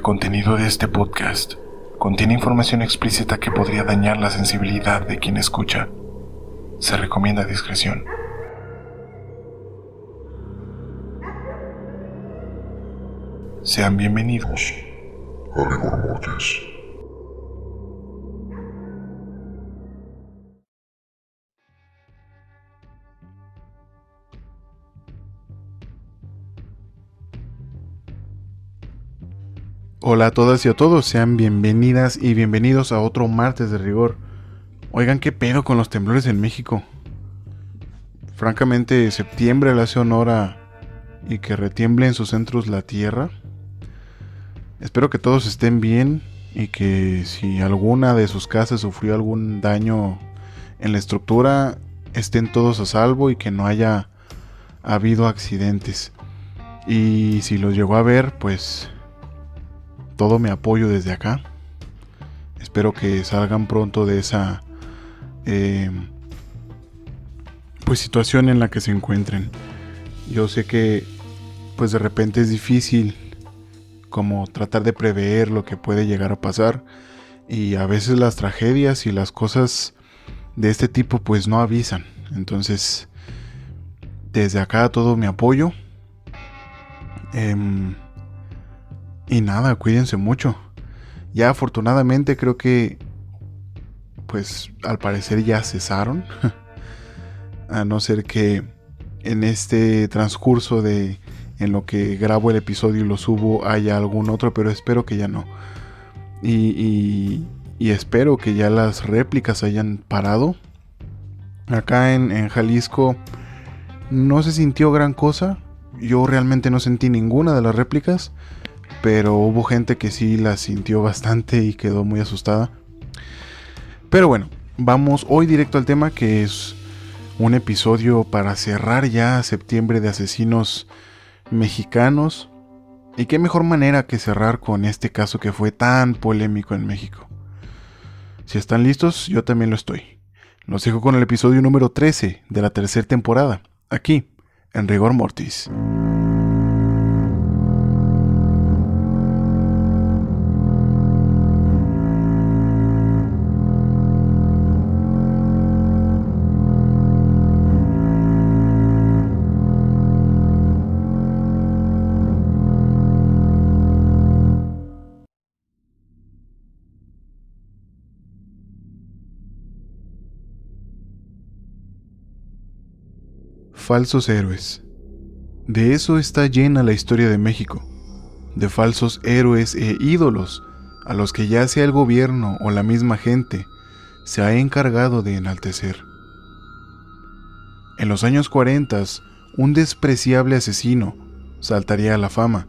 El contenido de este podcast contiene información explícita que podría dañar la sensibilidad de quien escucha. Se recomienda discreción. Sean bienvenidos a Rigor Mortis. Hola a todas y a todos, sean bienvenidas y bienvenidos a otro martes de rigor. Oigan, ¿qué pedo con los temblores en México? Francamente, septiembre le hace honor y que retiemble en sus centros la tierra. Espero que todos estén bien y que si alguna de sus casas sufrió algún daño en la estructura, estén todos a salvo y que no haya habido accidentes. Y si los llegó a ver, pues todo mi apoyo desde acá. Espero que salgan pronto de esa situación en la que se encuentren. Yo sé que pues de repente es difícil como tratar de prever lo que puede llegar a pasar, y a veces las tragedias y las cosas de este tipo pues no avisan. Entonces desde acá todo mi apoyo. Y nada, cuídense mucho. Ya afortunadamente creo que pues al parecer ya cesaron. A no ser que en este transcurso en lo que grabo el episodio y lo subo haya algún otro, pero espero que ya no. Y espero que ya las réplicas hayan parado. Acá en Jalisco no se sintió gran cosa. Yo realmente no sentí ninguna de las réplicas, pero hubo gente que sí la sintió bastante y quedó muy asustada. Pero bueno, vamos hoy directo al tema, que es un episodio para cerrar ya septiembre de asesinos mexicanos. Y qué mejor manera que cerrar con este caso que fue tan polémico en México. Si están listos, yo también lo estoy. Los dejo con el episodio número 13 de la tercera temporada, aquí, en Rigor Mortis. Falsos héroes. De eso está llena la historia de México, de falsos héroes e ídolos a los que ya sea el gobierno o la misma gente se ha encargado de enaltecer. En los años 40, un despreciable asesino saltaría a la fama,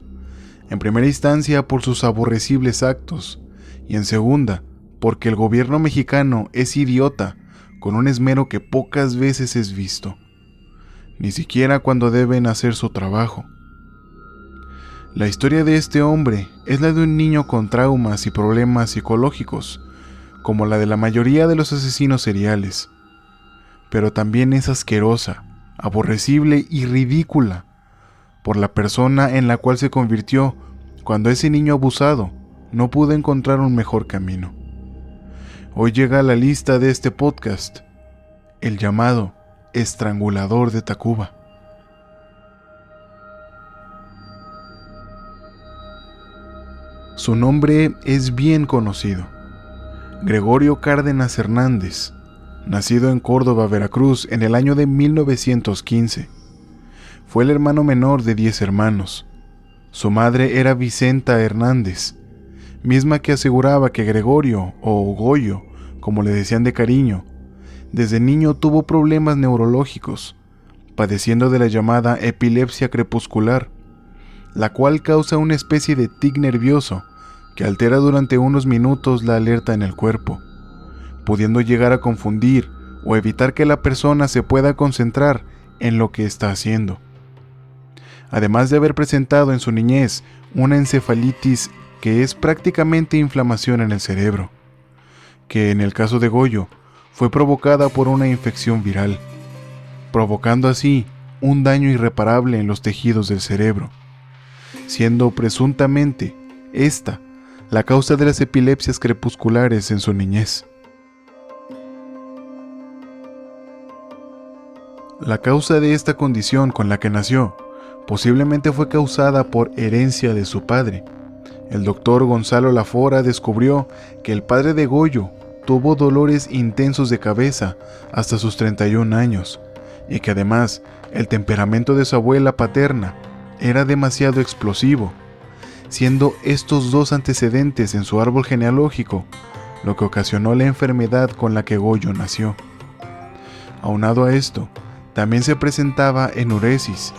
en primera instancia por sus aborrecibles actos, y en segunda porque el gobierno mexicano es idiota con un esmero que pocas veces es visto, ni siquiera cuando deben hacer su trabajo. La historia de este hombre es la de un niño con traumas y problemas psicológicos, como la de la mayoría de los asesinos seriales, pero también es asquerosa, aborrecible y ridícula por la persona en la cual se convirtió cuando ese niño abusado no pudo encontrar un mejor camino. Hoy llega a la lista de este podcast el llamado Estrangulador de Tacuba. Su nombre es bien conocido: Gregorio Cárdenas Hernández, nacido en Córdoba, Veracruz, en el año de 1915. Fue el hermano menor de 10 hermanos. Su madre era Vicenta Hernández, misma que aseguraba que Gregorio, o Goyo, como le decían de cariño, desde niño tuvo problemas neurológicos, padeciendo de la llamada epilepsia crepuscular, la cual causa una especie de tic nervioso que altera durante unos minutos la alerta en el cuerpo, pudiendo llegar a confundir o evitar que la persona se pueda concentrar en lo que está haciendo. Además de haber presentado en su niñez una encefalitis que es prácticamente inflamación en el cerebro, que en el caso de Goyo fue provocada por una infección viral, provocando así un daño irreparable en los tejidos del cerebro, siendo presuntamente esta la causa de las epilepsias crepusculares en su niñez. La causa de esta condición con la que nació posiblemente fue causada por herencia de su padre. El doctor Gonzalo Lafora descubrió que el padre de Goyo tuvo dolores intensos de cabeza hasta sus 31 años y que además el temperamento de su abuela paterna era demasiado explosivo, siendo estos dos antecedentes en su árbol genealógico lo que ocasionó la enfermedad con la que Goyo nació. Aunado a esto, también se presentaba enuresis,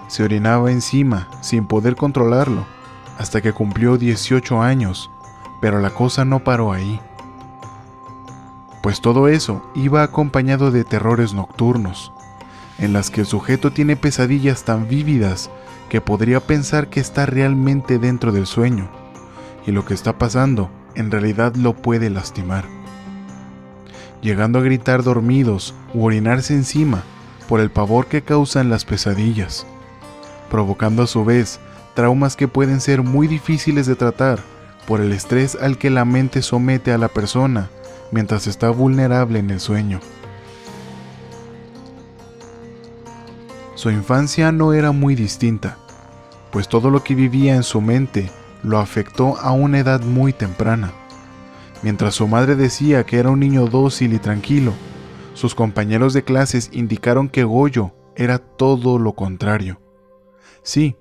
se orinaba encima sin poder controlarlo, hasta que cumplió 18 años, pero la cosa no paró ahí. Pues todo eso iba acompañado de terrores nocturnos, en las que el sujeto tiene pesadillas tan vívidas que podría pensar que está realmente dentro del sueño, y lo que está pasando en realidad lo puede lastimar, llegando a gritar dormidos u orinarse encima por el pavor que causan las pesadillas, provocando a su vez traumas que pueden ser muy difíciles de tratar por el estrés al que la mente somete a la persona mientras está vulnerable en el sueño. Su infancia no era muy distinta, pues todo lo que vivía en su mente lo afectó a una edad muy temprana. Mientras su madre decía que era un niño dócil y tranquilo, sus compañeros de clases indicaron que Goyo era todo lo contrario. Sí,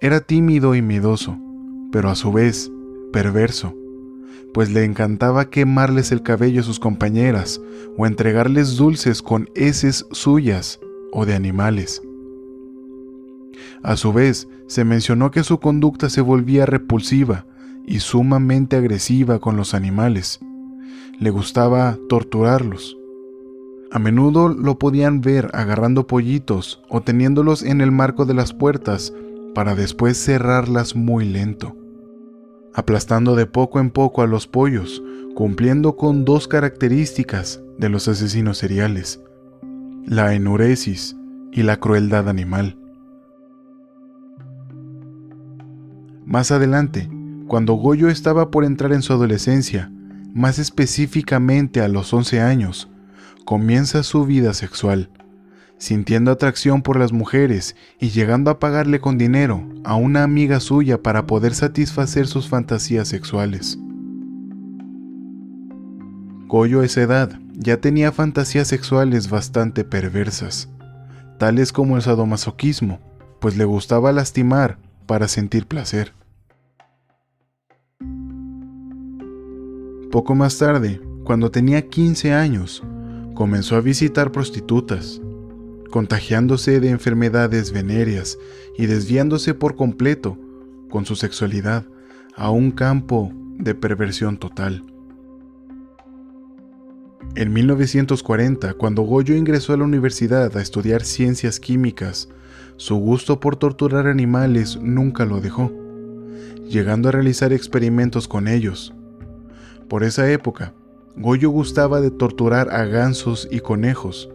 era tímido y miedoso, pero a su vez perverso, pues le encantaba quemarles el cabello a sus compañeras o entregarles dulces con heces suyas o de animales. A su vez, se mencionó que su conducta se volvía repulsiva y sumamente agresiva con los animales. Le gustaba torturarlos. A menudo lo podían ver agarrando pollitos o teniéndolos en el marco de las puertas para después cerrarlas muy lento, aplastando de poco en poco a los pollos, cumpliendo con dos características de los asesinos seriales: la enuresis y la crueldad animal. Más adelante, cuando Goyo estaba por entrar en su adolescencia, más específicamente a los 11 años, comienza su vida sexual, sintiendo atracción por las mujeres y llegando a pagarle con dinero a una amiga suya para poder satisfacer sus fantasías sexuales. Goyo a esa edad ya tenía fantasías sexuales bastante perversas, tales como el sadomasoquismo, pues le gustaba lastimar para sentir placer. Poco más tarde, cuando tenía 15 años, comenzó a visitar prostitutas, contagiándose de enfermedades venéreas y desviándose por completo con su sexualidad a un campo de perversión total. En 1940, cuando Goyo ingresó a la universidad a estudiar ciencias químicas, su gusto por torturar animales nunca lo dejó, llegando a realizar experimentos con ellos. Por esa época, Goyo gustaba de torturar a gansos y conejos.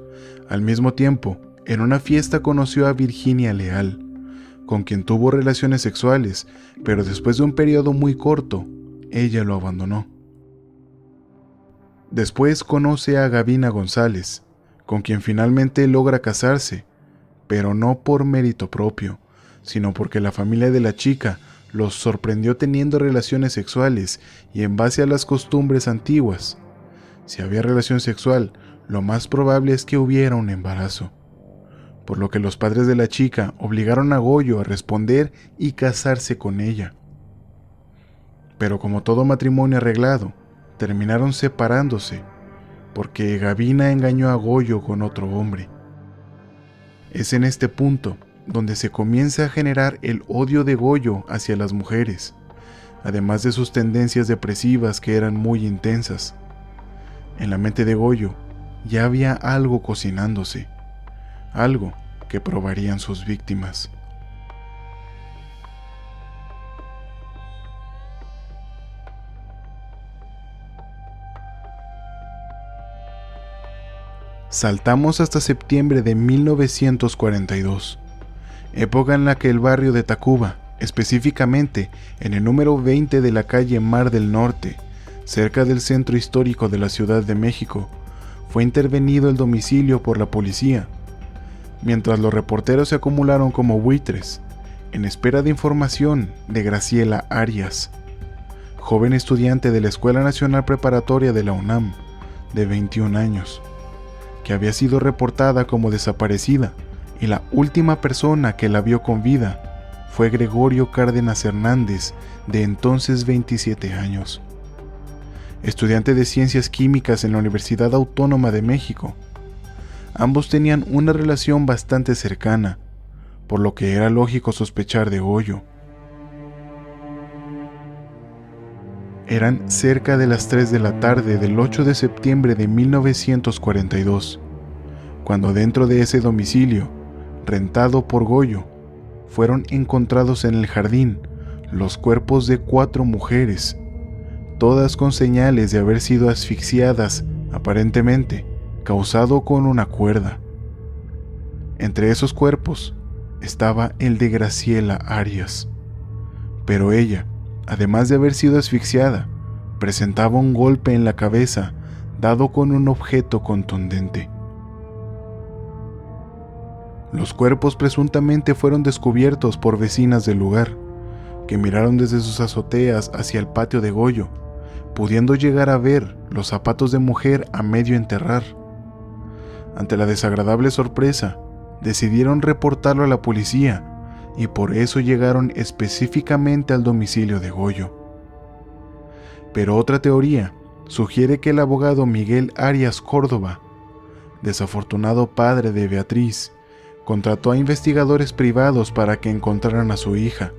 Al mismo tiempo, en una fiesta conoció a Virginia Leal, con quien tuvo relaciones sexuales, pero después de un periodo muy corto, ella lo abandonó. Después conoce a Gavina González, con quien finalmente logra casarse, pero no por mérito propio, sino porque la familia de la chica los sorprendió teniendo relaciones sexuales y en base a las costumbres antiguas. Si había relación sexual, lo más probable es que hubiera un embarazo, por lo que los padres de la chica obligaron a Goyo a responder y casarse con ella. Pero como todo matrimonio arreglado, terminaron separándose, porque Gavina engañó a Goyo con otro hombre. Es en este punto donde se comienza a generar el odio de Goyo hacia las mujeres, además de sus tendencias depresivas que eran muy intensas. En la mente de Goyo ya había algo cocinándose, algo que probarían sus víctimas. Saltamos hasta septiembre de 1942, época en la que el barrio de Tacuba específicamente en el número 20 de la calle Mar del Norte, cerca del centro histórico de la Ciudad de México, fue intervenido el domicilio por la policía, mientras los reporteros se acumularon como buitres, en espera de información de Graciela Arias, joven estudiante de la Escuela Nacional Preparatoria de la UNAM, de 21 años, que había sido reportada como desaparecida, y la última persona que la vio con vida fue Gregorio Cárdenas Hernández, de entonces 27 años. Estudiante de Ciencias Químicas en la Universidad Autónoma de México. Ambos tenían una relación bastante cercana, por lo que era lógico sospechar de Goyo. Eran cerca de las 3 de la tarde del 8 de septiembre de 1942, cuando dentro de ese domicilio, rentado por Goyo, fueron encontrados en el jardín los cuerpos de 4 mujeres, todas con señales de haber sido asfixiadas, aparentemente, causado con una cuerda. Entre esos cuerpos estaba el de Graciela Arias, pero ella, además de haber sido asfixiada, presentaba un golpe en la cabeza dado con un objeto contundente. Los cuerpos presuntamente fueron descubiertos por vecinas del lugar, que miraron desde sus azoteas hacia el patio de Goyo, pudiendo llegar a ver los zapatos de mujer a medio enterrar. Ante la desagradable sorpresa, decidieron reportarlo a la policía y por eso llegaron específicamente al domicilio de Goyo. Pero otra teoría sugiere que el abogado Miguel Arias Córdoba, desafortunado padre de Beatriz, contrató a investigadores privados para que encontraran a su hija.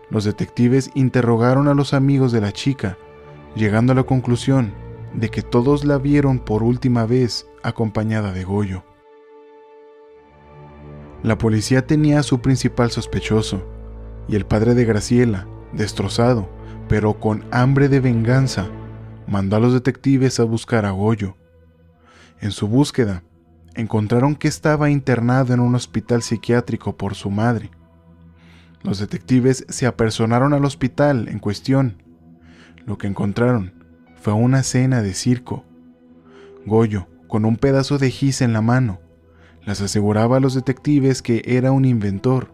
Los detectives interrogaron a los amigos de la chica, llegando a la conclusión de que todos la vieron por última vez acompañada de Goyo. La policía tenía a su principal sospechoso, y el padre de Graciela, destrozado, pero con hambre de venganza, mandó a los detectives a buscar a Goyo. En su búsqueda, encontraron que estaba internado en un hospital psiquiátrico por su madre. Los detectives se apersonaron al hospital en cuestión. Lo que encontraron fue una escena de circo. Goyo, con un pedazo de gis en la mano, les aseguraba a los detectives que era un inventor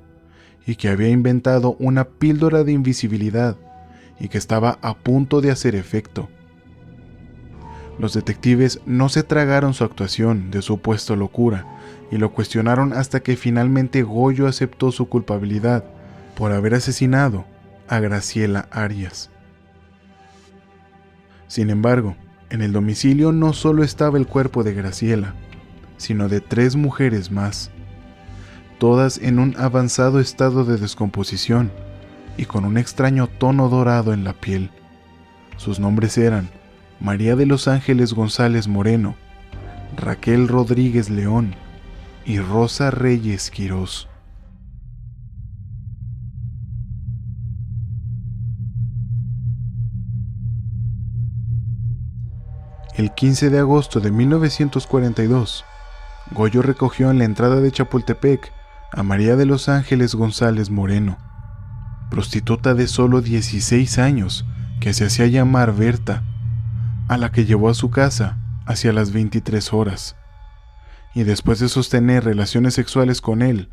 y que había inventado una píldora de invisibilidad y que estaba a punto de hacer efecto. Los detectives no se tragaron su actuación de supuesta locura y lo cuestionaron hasta que finalmente Goyo aceptó su culpabilidad por haber asesinado a Graciela Arias. Sin embargo, en el domicilio no solo estaba el cuerpo de Graciela, sino de 3 mujeres más, todas en un avanzado estado de descomposición y con un extraño tono dorado en la piel. Sus nombres eran María de los Ángeles González Moreno, Raquel Rodríguez León y Rosa Reyes Quirós. El 15 de agosto de 1942, Goyo recogió en la entrada de Chapultepec a María de los Ángeles González Moreno, prostituta de solo 16 años que se hacía llamar Berta, a la que llevó a su casa hacia las 23 horas. Y después de sostener relaciones sexuales con él,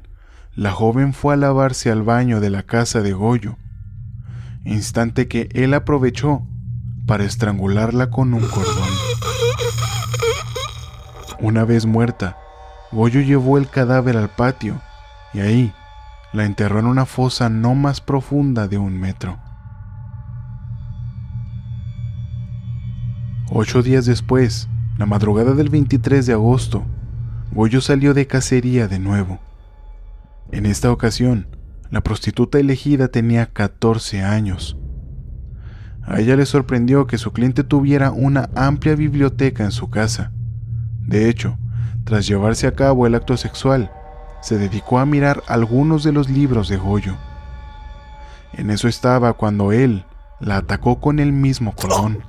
la joven fue a lavarse al baño de la casa de Goyo, instante que él aprovechó para estrangularla con un cordón. Una vez muerta, Goyo llevó el cadáver al patio y ahí la enterró en una fosa no más profunda de 1 metro. 8 días después, la madrugada del 23 de agosto, Goyo salió de cacería de nuevo. En esta ocasión, la prostituta elegida tenía 14 años. A ella le sorprendió que su cliente tuviera una amplia biblioteca en su casa. De hecho, tras llevarse a cabo el acto sexual, se dedicó a mirar algunos de los libros de Goyo. En eso estaba cuando él la atacó con el mismo cordón.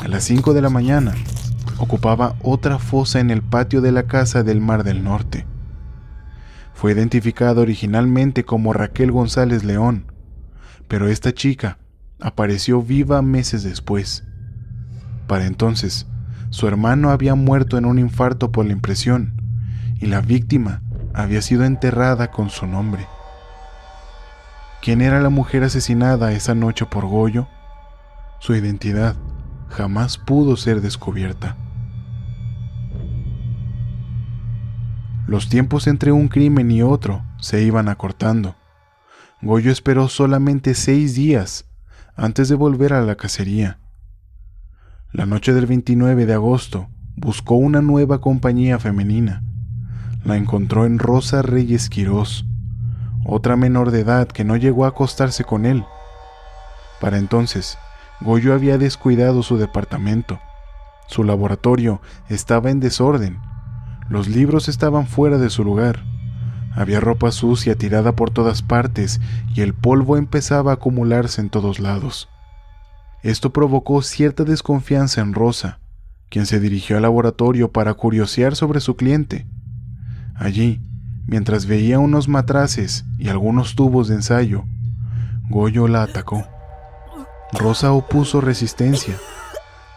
A las 5 de la mañana, ocupaba otra fosa en el patio de la casa del Mar del Norte. Fue identificada originalmente como Raquel González León, pero esta chica apareció viva meses después. Para entonces, su hermano había muerto en un infarto por la impresión y la víctima había sido enterrada con su nombre. ¿Quién era la mujer asesinada esa noche por Goyo? Su identidad jamás pudo ser descubierta. Los tiempos entre un crimen y otro se iban acortando. Goyo esperó solamente 6 días antes de volver a la cacería. La noche del 29 de agosto buscó una nueva compañía femenina. La encontró en Rosa Reyes Quirós, otra menor de edad que no llegó a acostarse con él. Para entonces, Goyo había descuidado su departamento. Su laboratorio estaba en desorden. Los libros estaban fuera de su lugar. Había ropa sucia tirada por todas partes y el polvo empezaba a acumularse en todos lados. Esto provocó cierta desconfianza en Rosa, quien se dirigió al laboratorio para curiosear sobre su cliente. Allí, mientras veía unos matraces y algunos tubos de ensayo, Goyo la atacó. Rosa opuso resistencia.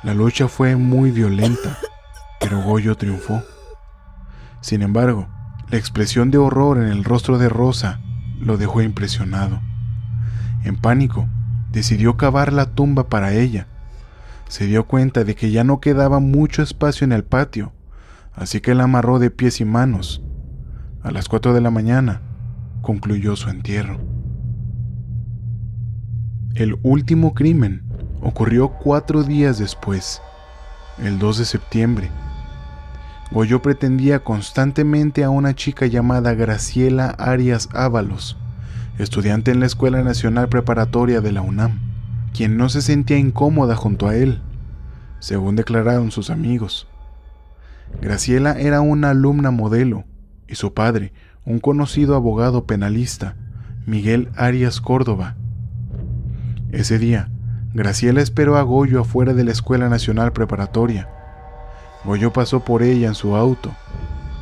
La lucha fue muy violenta, pero Goyo triunfó. Sin embargo, la expresión de horror en el rostro de Rosa lo dejó impresionado. En pánico, decidió cavar la tumba para ella. Se dio cuenta de que ya no quedaba mucho espacio en el patio, así que la amarró de pies y manos. A las 4 de la mañana, concluyó su entierro. El último crimen ocurrió 4 días después, el 2 de septiembre. Goyo pretendía constantemente a una chica llamada Graciela Arias Ábalos, estudiante en la Escuela Nacional Preparatoria de la UNAM, quien no se sentía incómoda junto a él, según declararon sus amigos. Graciela era una alumna modelo, y su padre, un conocido abogado penalista, Miguel Arias Córdoba. Ese día, Graciela esperó a Goyo afuera de la Escuela Nacional Preparatoria. Goyo pasó por ella en su auto,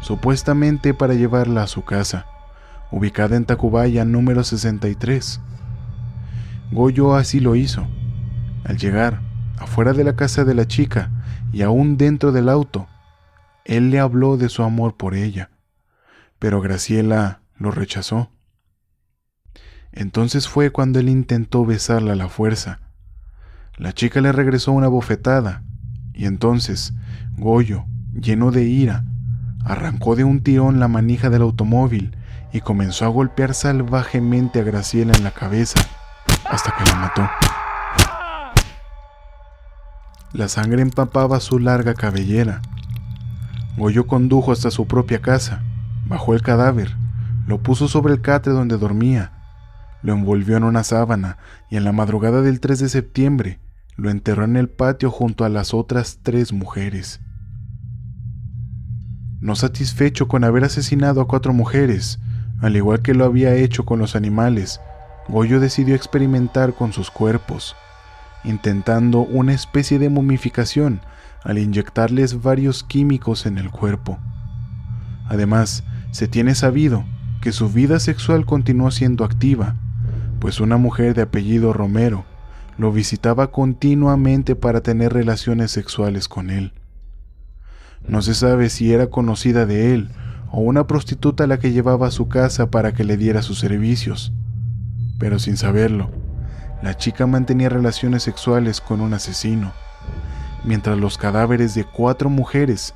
supuestamente para llevarla a su casa, ubicada en Tacubaya número 63. Goyo así lo hizo. Al llegar afuera de la casa de la chica y aún dentro del auto, él le habló de su amor por ella, pero Graciela lo rechazó. Entonces fue cuando él intentó besarla a la fuerza. La chica le regresó una bofetada, y entonces Goyo, lleno de ira, arrancó de un tirón la manija del automóvil y comenzó a golpear salvajemente a Graciela en la cabeza hasta que la mató. La sangre empapaba su larga cabellera. Goyo condujo hasta su propia casa, bajó el cadáver, lo puso sobre el catre donde dormía, lo envolvió en una sábana y en la madrugada del 3 de septiembre lo enterró en el patio junto a las otras 3 mujeres. No satisfecho con haber asesinado a 4 mujeres, al igual que lo había hecho con los animales, Goyo decidió experimentar con sus cuerpos, intentando una especie de momificación al inyectarles varios químicos en el cuerpo. Además, se tiene sabido que su vida sexual continuó siendo activa, pues una mujer de apellido Romero lo visitaba continuamente para tener relaciones sexuales con él. No se sabe si era conocida de él o una prostituta a la que llevaba a su casa para que le diera sus servicios, pero sin saberlo, la chica mantenía relaciones sexuales con un asesino, mientras los cadáveres de 4 mujeres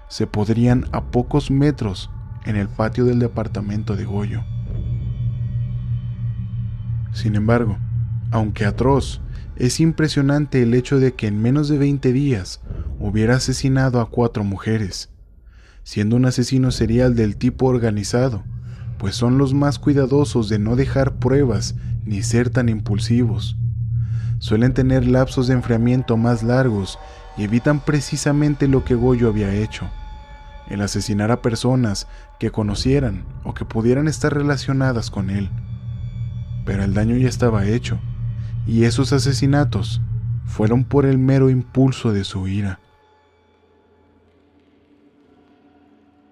se podrían a pocos metros en el patio del departamento de Goyo. Sin embargo, aunque atroz, es impresionante el hecho de que en menos de 20 días hubiera asesinado a 4 mujeres, siendo un asesino serial del tipo organizado, pues son los más cuidadosos de no dejar pruebas ni ser tan impulsivos. Suelen tener lapsos de enfriamiento más largos y evitan precisamente lo que Goyo había hecho, el asesinar a personas que conocieran o que pudieran estar relacionadas con él. Pero el daño ya estaba hecho, y esos asesinatos fueron por el mero impulso de su ira.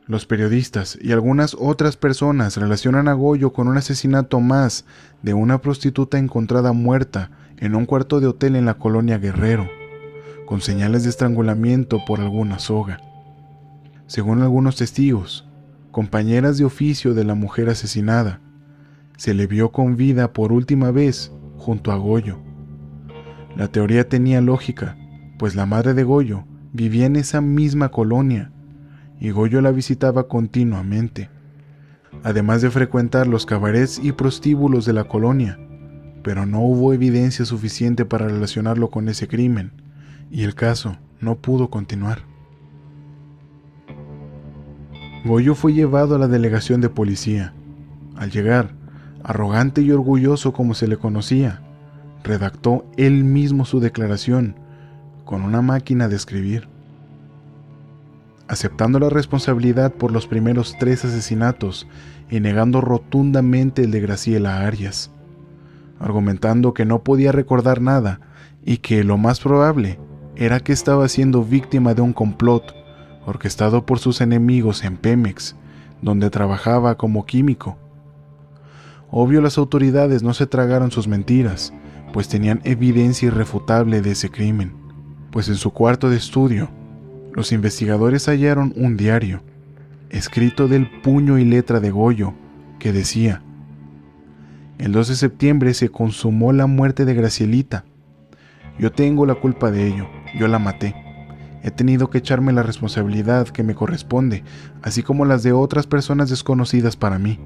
Los periodistas y algunas otras personas relacionan a Goyo con un asesinato más de una prostituta encontrada muerta en un cuarto de hotel en la colonia Guerrero, con señales de estrangulamiento por alguna soga. Según algunos testigos, compañeras de oficio de la mujer asesinada, se le vio con vida por última vez junto a Goyo. La teoría tenía lógica, pues la madre de Goyo vivía en esa misma colonia y Goyo la visitaba continuamente, además de frecuentar los cabarets y prostíbulos de la colonia, pero no hubo evidencia suficiente para relacionarlo con ese crimen, y el caso no pudo continuar. Goyo fue llevado a la delegación de policía. Al llegar, arrogante y orgulloso como se le conocía, redactó él mismo su declaración con una máquina de escribir, aceptando la responsabilidad por los primeros 3 asesinatos y negando rotundamente el de Graciela Arias, argumentando que no podía recordar nada y que lo más probable era que estaba siendo víctima de un complot orquestado por sus enemigos en Pemex, donde trabajaba como químico. Obvio, las autoridades no se tragaron sus mentiras, pues tenían evidencia irrefutable de ese crimen, pues en su cuarto de estudio, los investigadores hallaron un diario, escrito del puño y letra de Goyo, que decía: el 2 de septiembre se consumó la muerte de Gracielita. Yo tengo la culpa de ello, yo la maté. He tenido que echarme la responsabilidad que me corresponde, así como las de otras personas desconocidas para mí.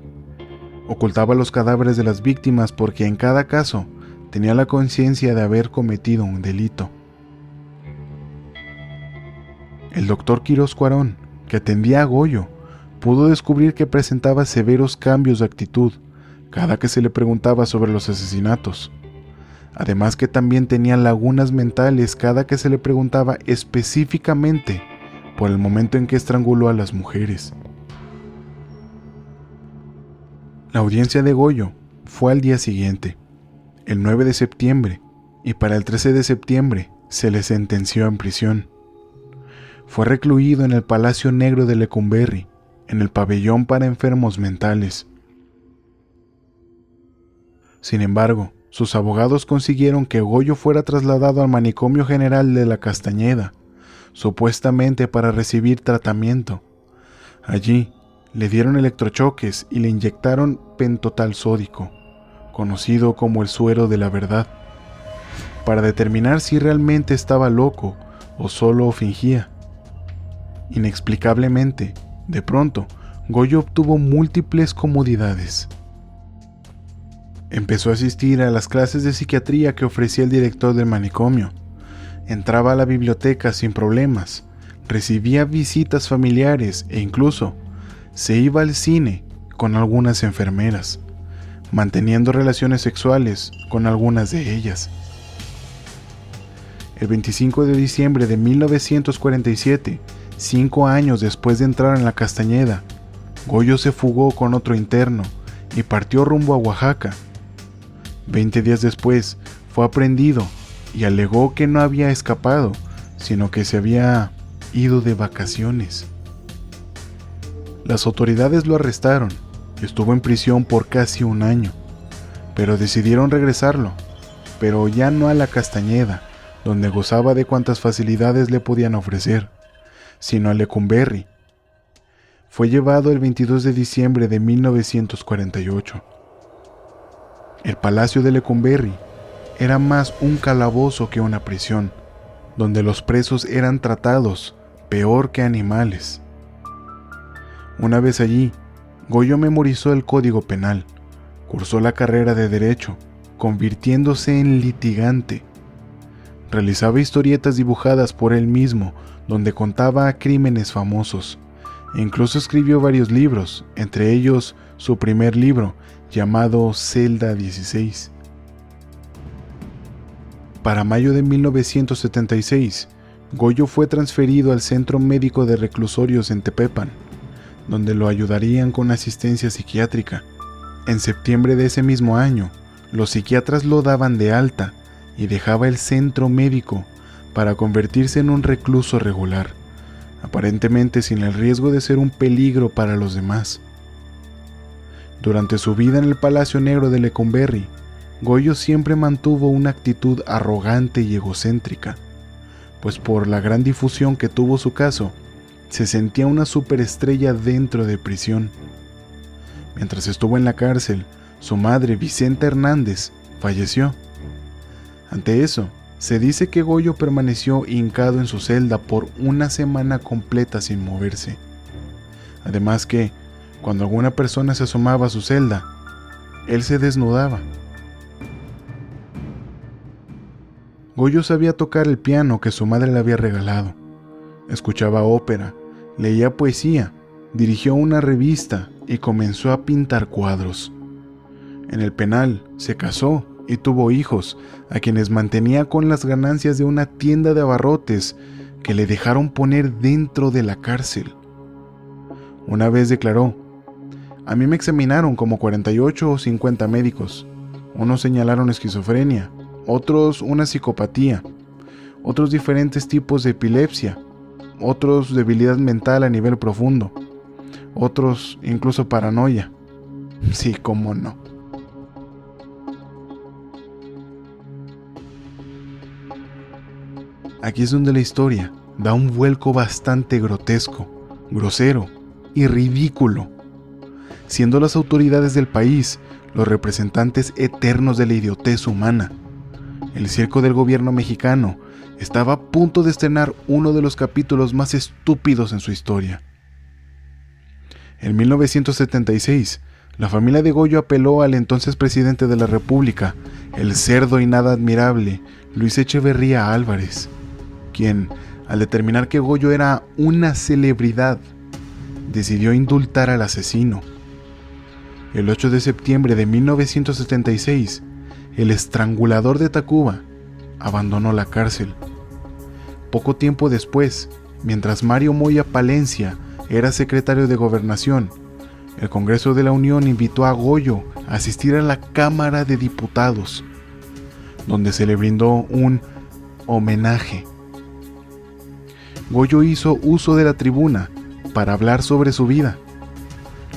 Ocultaba los cadáveres de las víctimas porque en cada caso tenía la conciencia de haber cometido un delito. El doctor Quirós Cuarón, que atendía a Goyo, pudo descubrir que presentaba severos cambios de actitud cada que se le preguntaba sobre los asesinatos. Además que también tenía lagunas mentales cada que se le preguntaba específicamente por el momento en que estranguló a las mujeres. La audiencia de Goyo fue al día siguiente, el 9 de septiembre, y para el 13 de septiembre se le sentenció en prisión. Fue recluido en el Palacio Negro de Lecumberri, en el pabellón para enfermos mentales. Sin embargo, sus abogados consiguieron que Goyo fuera trasladado al Manicomio General de la Castañeda, supuestamente para recibir tratamiento. Allí le dieron electrochoques y le inyectaron pentotal sódico, conocido como el suero de la verdad, para determinar si realmente estaba loco o solo fingía. Inexplicablemente, de pronto, Goyo obtuvo múltiples comodidades. Empezó a asistir a las clases de psiquiatría que ofrecía el director del manicomio. Entraba a la biblioteca sin problemas, recibía visitas familiares e incluso se iba al cine con algunas enfermeras, manteniendo relaciones sexuales con algunas de ellas. El 25 de diciembre de 1947, 5 años después de entrar en la Castañeda, Goyo se fugó con otro interno y partió rumbo a Oaxaca. 20 días después fue aprehendido y alegó que no había escapado, sino que se había ido de vacaciones. Las autoridades lo arrestaron y estuvo en prisión por casi 1 año, pero decidieron regresarlo, pero ya no a la Castañeda, donde gozaba de cuantas facilidades le podían ofrecer, sino a Lecumberri. Fue llevado el 22 de diciembre de 1948. El Palacio de Lecumberri era más un calabozo que una prisión, donde los presos eran tratados peor que animales. Una vez allí, Goyo memorizó el Código Penal, cursó la carrera de Derecho, convirtiéndose en litigante. Realizaba historietas dibujadas por él mismo, donde contaba crímenes famosos, e incluso escribió varios libros, entre ellos su primer libro, llamado Celda 16. Para mayo de 1976, Goyo fue transferido al Centro Médico de Reclusorios en Tepepan, donde lo ayudarían con asistencia psiquiátrica. En septiembre de ese mismo año, los psiquiatras lo daban de alta y dejaba el centro médico para convertirse en un recluso regular, aparentemente sin el riesgo de ser un peligro para los demás. Durante su vida en el Palacio Negro de Lecumberri, Goyo siempre mantuvo una actitud arrogante y egocéntrica, pues por la gran difusión que tuvo su caso, se sentía una superestrella dentro de prisión. Mientras estuvo en la cárcel, su madre, Vicenta Hernández, falleció. Ante eso, se dice que Goyo permaneció hincado en su celda por una semana completa sin moverse. Además que, cuando alguna persona se asomaba a su celda, él se desnudaba. Goyo sabía tocar el piano que su madre le había regalado. Escuchaba ópera, leía poesía, dirigió una revista y comenzó a pintar cuadros. En el penal se casó y tuvo hijos, a quienes mantenía con las ganancias de una tienda de abarrotes que le dejaron poner dentro de la cárcel. Una vez declaró: "A mí me examinaron como 48 o 50 médicos. Unos señalaron esquizofrenia, otros una psicopatía, otros diferentes tipos de epilepsia, otros debilidad mental a nivel profundo, otros incluso paranoia". Sí, cómo no. Aquí es donde la historia da un vuelco bastante grotesco, grosero y ridículo, siendo las autoridades del país los representantes eternos de la idiotez humana. El circo del gobierno mexicano estaba a punto de estrenar uno de los capítulos más estúpidos en su historia. En 1976, la familia de Goyo apeló al entonces presidente de la República, el cerdo y nada admirable, Luis Echeverría Álvarez, quien, al determinar que Goyo era una celebridad, decidió indultar al asesino. El 8 de septiembre de 1976, el estrangulador de Tacuba abandonó la cárcel. Poco tiempo después, mientras Mario Moya Palencia era secretario de Gobernación, el Congreso de la Unión invitó a Goyo a asistir a la Cámara de Diputados, donde se le brindó un homenaje. Goyo hizo uso de la tribuna para hablar sobre su vida.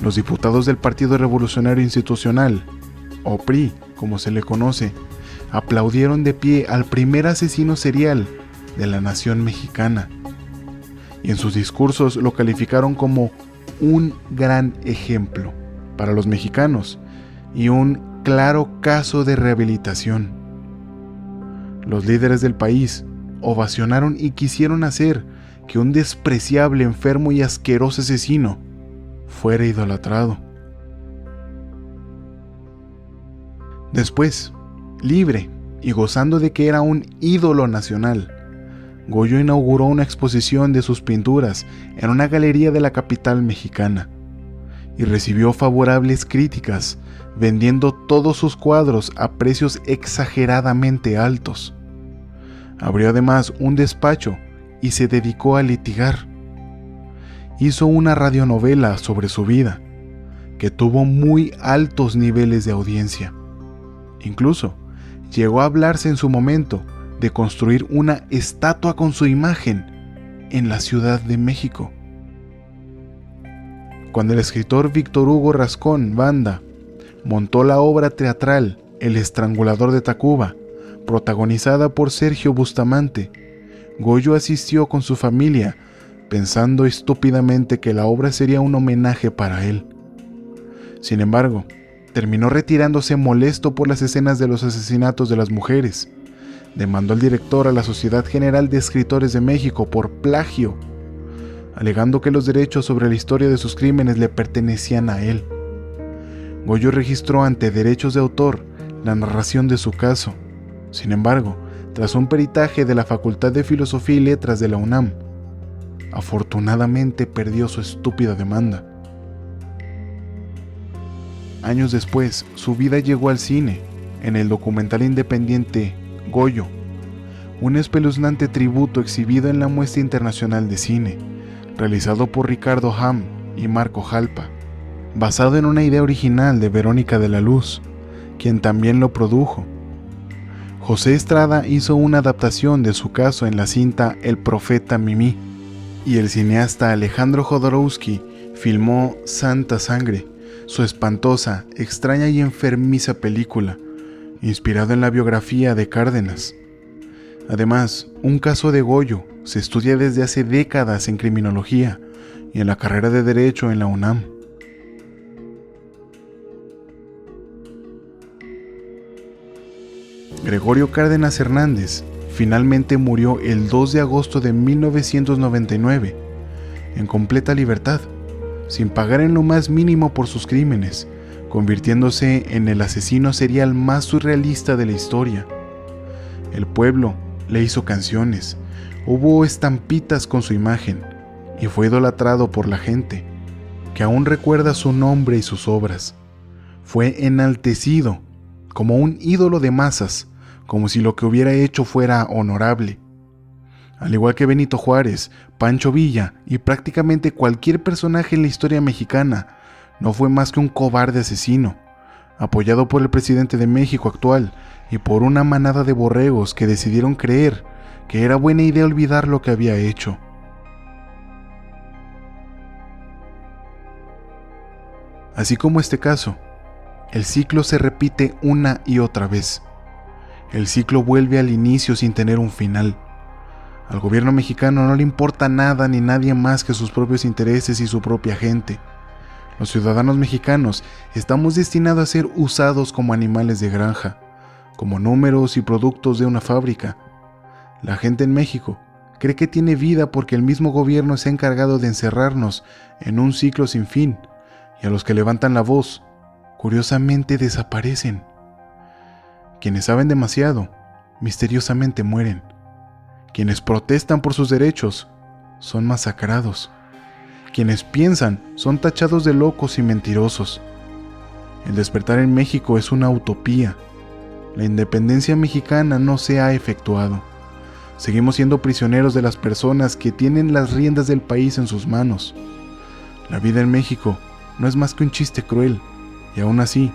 Los diputados del Partido Revolucionario Institucional, o PRI, como se le conoce, aplaudieron de pie al primer asesino serial de la nación mexicana, y en sus discursos lo calificaron como un gran ejemplo para los mexicanos y un claro caso de rehabilitación. Los líderes del país ovacionaron y quisieron hacer que un despreciable, enfermo y asqueroso asesino fuera idolatrado. Después, libre y gozando de que era un ídolo nacional, Goyo inauguró una exposición de sus pinturas en una galería de la capital mexicana y recibió favorables críticas, vendiendo todos sus cuadros a precios exageradamente altos. Abrió además un despacho y se dedicó a litigar. Hizo una radionovela sobre su vida, que tuvo muy altos niveles de audiencia. Incluso llegó a hablarse en su momento de construir una estatua con su imagen en la Ciudad de México. Cuando el escritor Víctor Hugo Rascón Banda montó la obra teatral El Estrangulador de Tacuba, protagonizada por Sergio Bustamante, Goyo asistió con su familia, pensando estúpidamente que la obra sería un homenaje para él. Sin embargo, terminó retirándose molesto por las escenas de los asesinatos de las mujeres. Demandó al director a la Sociedad General de Escritores de México por plagio, alegando que los derechos sobre la historia de sus crímenes le pertenecían a él. Goyo registró ante derechos de autor la narración de su caso. Sin embargo, tras un peritaje de la Facultad de Filosofía y Letras de la UNAM, afortunadamente perdió su estúpida demanda. Años después, su vida llegó al cine, en el documental independiente Goyo, un espeluznante tributo exhibido en la Muestra Internacional de Cine, realizado por Ricardo Ham y Marco Jalpa, basado en una idea original de Verónica de la Luz, quien también lo produjo. José Estrada hizo una adaptación de su caso en la cinta El Profeta Mimí, y el cineasta Alejandro Jodorowsky filmó Santa Sangre, su espantosa, extraña y enfermiza película, inspirada en la biografía de Cárdenas. Además, un caso de Goyo se estudia desde hace décadas en criminología y en la carrera de Derecho en la UNAM. Gregorio Cárdenas Hernández finalmente murió el 2 de agosto de 1999, en completa libertad, sin pagar en lo más mínimo por sus crímenes, convirtiéndose en el asesino serial más surrealista de la historia. El pueblo le hizo canciones, hubo estampitas con su imagen, y fue idolatrado por la gente, que aún recuerda su nombre y sus obras. Fue enaltecido como un ídolo de masas, como si lo que hubiera hecho fuera honorable. Al igual que Benito Juárez, Pancho Villa y prácticamente cualquier personaje en la historia mexicana, no fue más que un cobarde asesino, apoyado por el presidente de México actual y por una manada de borregos que decidieron creer que era buena idea olvidar lo que había hecho. Así como este caso, el ciclo se repite una y otra vez. El ciclo vuelve al inicio sin tener un final. Al gobierno mexicano no le importa nada ni nadie más que sus propios intereses y su propia gente. Los ciudadanos mexicanos estamos destinados a ser usados como animales de granja, como números y productos de una fábrica. La gente en México cree que tiene vida porque el mismo gobierno se ha encargado de encerrarnos en un ciclo sin fin, y a los que levantan la voz, curiosamente desaparecen. Quienes saben demasiado, misteriosamente mueren. Quienes protestan por sus derechos, son masacrados. Quienes piensan, son tachados de locos y mentirosos. El despertar en México es una utopía. La independencia mexicana no se ha efectuado. Seguimos siendo prisioneros de las personas que tienen las riendas del país en sus manos. La vida en México no es más que un chiste cruel, y aún así,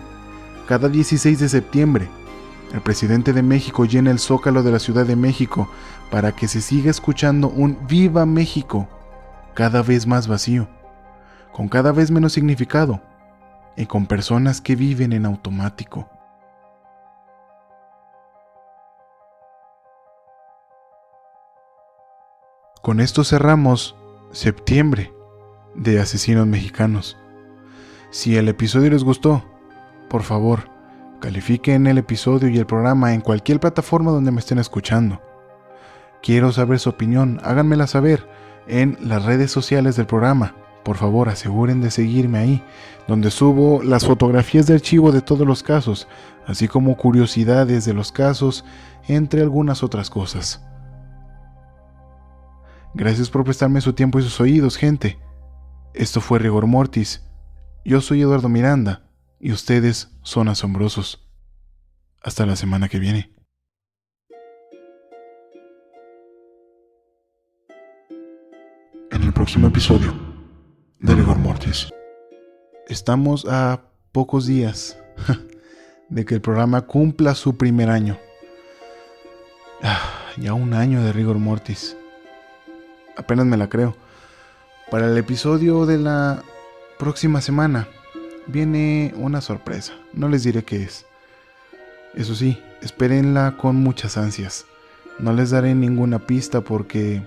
cada 16 de septiembre, el presidente de México llena el Zócalo de la Ciudad de México para que se siga escuchando un ¡Viva México! Cada vez más vacío, con cada vez menos significado y con personas que viven en automático. Con esto cerramos septiembre de Asesinos Mexicanos. Si el episodio les gustó, por favor, califiquen el episodio y el programa en cualquier plataforma donde me estén escuchando. Quiero saber su opinión, háganmela saber en las redes sociales del programa. Por favor, aseguren de seguirme ahí, donde subo las fotografías de archivo de todos los casos, así como curiosidades de los casos, entre algunas otras cosas. Gracias por prestarme su tiempo y sus oídos, gente. Esto fue Rigor Mortis. Yo soy Eduardo Miranda, y ustedes son asombrosos. Hasta la semana que viene. En el próximo episodio de Rigor Mortis. Estamos a pocos días de que el programa cumpla su primer año. Ya un año de Rigor Mortis. Apenas me la creo. Para el episodio de la próxima semana viene una sorpresa. No les diré qué es. Eso sí, espérenla con muchas ansias. No les daré ninguna pista porque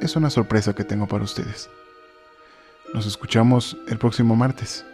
es una sorpresa que tengo para ustedes. Nos escuchamos el próximo martes.